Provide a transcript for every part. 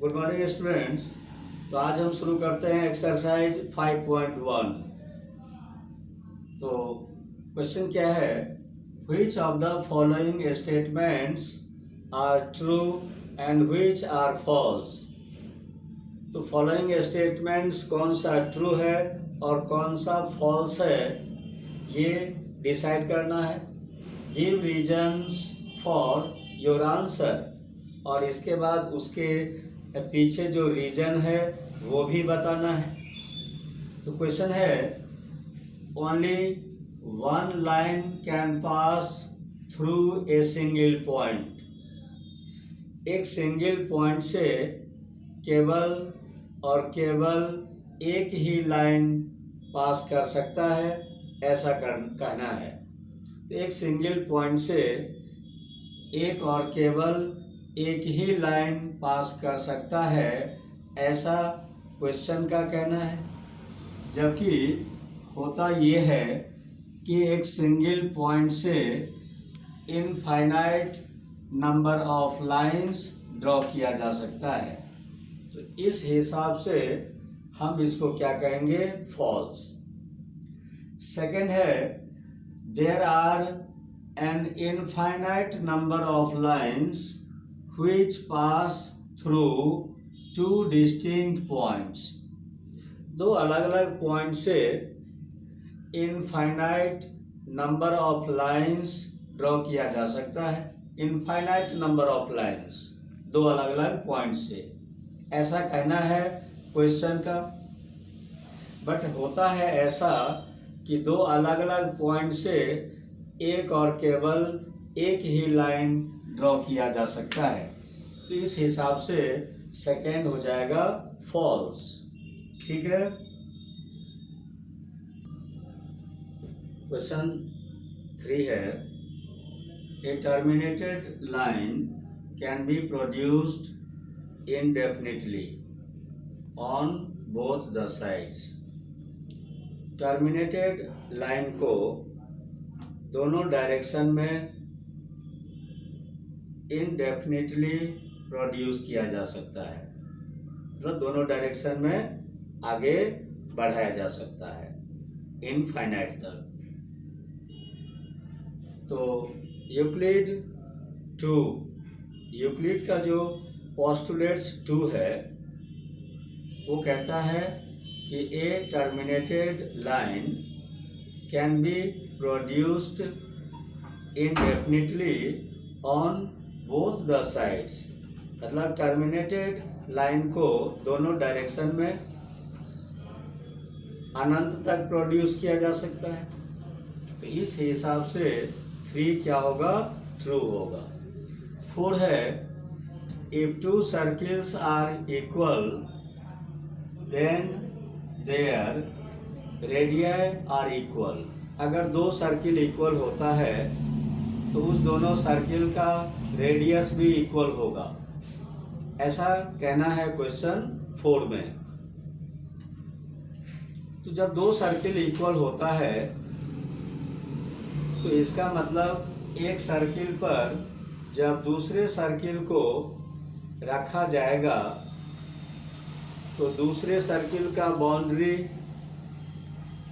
Good morning students. तो आज हम शुरू करते हैं एक्सरसाइज 5.1। तो क्वेश्चन क्या है, which of the following statements are true and which are false. तो फॉलोइंग स्टेटमेंट्स कौन सा ट्रू है और कौन सा फॉल्स है, ये डिसाइड करना है। Give reasons for your answer, और इसके बाद उसके पीछे जो रीजन है वो भी बताना है। तो क्वेश्चन है, only one line can pass through a single point. एक सिंगल पॉइंट से केवल और केवल एक ही लाइन पास कर सकता है, ऐसा कहना है। तो एक सिंगल पॉइंट से एक और केवल एक ही लाइन पास कर सकता है, ऐसा क्वेश्चन का कहना है। जबकि होता ये है कि एक सिंगल पॉइंट से infinite number of lines draw किया जा सकता है। तो इस हिसाब से हम इसको क्या कहेंगे, फॉल्स। सेकंड है, there are an infinite number of lines which pass through two distinct points। दो अलग अलग पॉइंट से infinite number of lines draw किया जा सकता है। इनफाइनाइट नंबर ऑफ लाइंस दो अलग अलग पॉइंट से, ऐसा कहना है क्वेश्चन का। बट होता है ऐसा कि दो अलग अलग पॉइंट से एक और केवल एक ही लाइन ड्रॉ किया जा सकता है। तो इस हिसाब से सेकेंड हो जाएगा फॉल्स। ठीक है। क्वेश्चन 3 है, a terminated line can be produced indefinitely on both the sides। Terminated line को दोनों डायरेक्शन में इनडेफिनेटली प्रोड्यूस किया जा सकता है, मतलब दोनों डायरेक्शन में आगे बढ़ाया जा सकता है इनफाइनाइट तक। तो यूक्लिड का जो पोस्टुलेट्स 2 है, वो कहता है कि a terminated line can be produced indefinitely on both the sides। मतलब टर्मिनेटेड लाइन को दोनों डायरेक्शन में अनंत तक प्रोड्यूस किया जा सकता है। तो इस हिसाब से 3 क्या होगा, ट्रू होगा। 4 है, if two circles are equal then their radii are equal. अगर दो सर्किल इक्वल होता है तो उस दोनों सर्किल का रेडियस भी इक्वल होगा, ऐसा कहना है क्वेश्चन 4 में। तो जब दो सर्किल इक्वल होता है तो इसका मतलब एक सर्किल पर जब दूसरे सर्किल को रखा जाएगा तो दूसरे सर्किल का बाउंड्री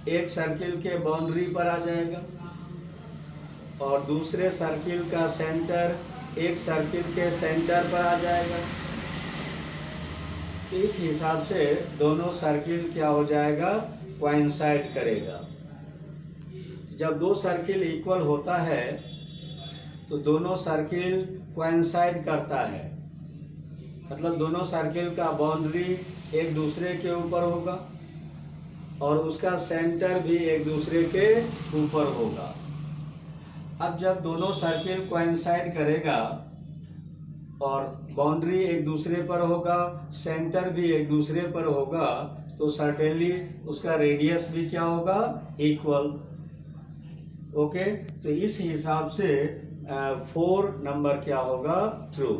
एक सर्किल के बाउंड्री पर आ जाएगा और दूसरे सर्किल का सेंटर एक सर्किल के सेंटर पर आ जाएगा। इस हिसाब से दोनों सर्किल क्या हो जाएगा, कोइंसाइड करेगा। जब दो सर्किल इक्वल होता है तो दोनों सर्किल कोइंसाइड करता है, मतलब दोनों सर्किल का बाउंड्री एक दूसरे के ऊपर होगा और उसका सेंटर भी एक दूसरे के ऊपर होगा। अब जब दोनों सर्किल कोइंसाइड करेगा और बाउंड्री एक दूसरे पर होगा, सेंटर भी एक दूसरे पर होगा, तो सर्टेनली उसका रेडियस भी क्या होगा, इक्वल। ओके, तो इस हिसाब से 4 नंबर क्या होगा, ट्रू।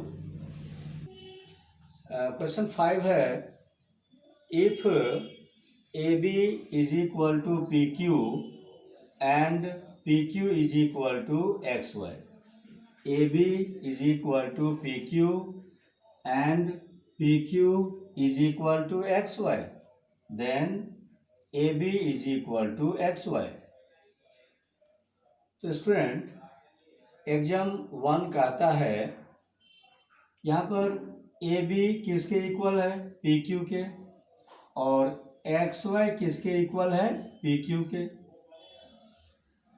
क्वेश्चन 5 है, if AB is equal to PQ and PQ is equal to XY। AB is equal to PQ and PQ is equal to XY, then AB is equal to XY. तो student exam 1 कहता है यहाँ पर AB किसके equal है? PQ के, और XY किसके इक्वल है? PQ के।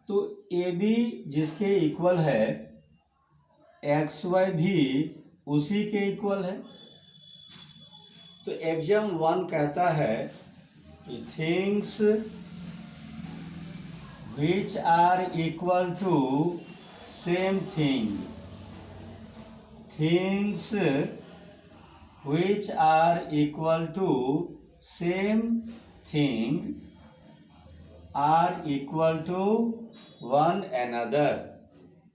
तो AB जिसके इक्वल है XY भी उसी के इक्वल है। तो एग्जाम 1 कहता है कि things which are equal to same thing, things which are equal to same thing are equal to one another,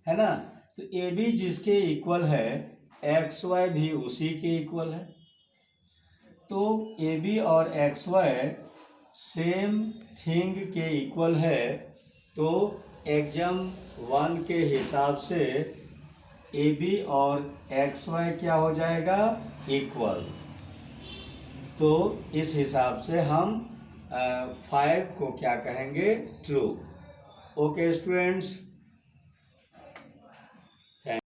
है ना। तो ए बी जिसके इक्वल है एक्स वाई भी उसी के इक्वल है। तो ए बी और एक्स वाई सेम थिंग के इक्वल है, तो एग्जाम 1 के हिसाब से ए बी और एक्स वाई क्या हो जाएगा? इक्वल। तो इस हिसाब से हम 5 को क्या कहेंगे? ट्रू। Okay students,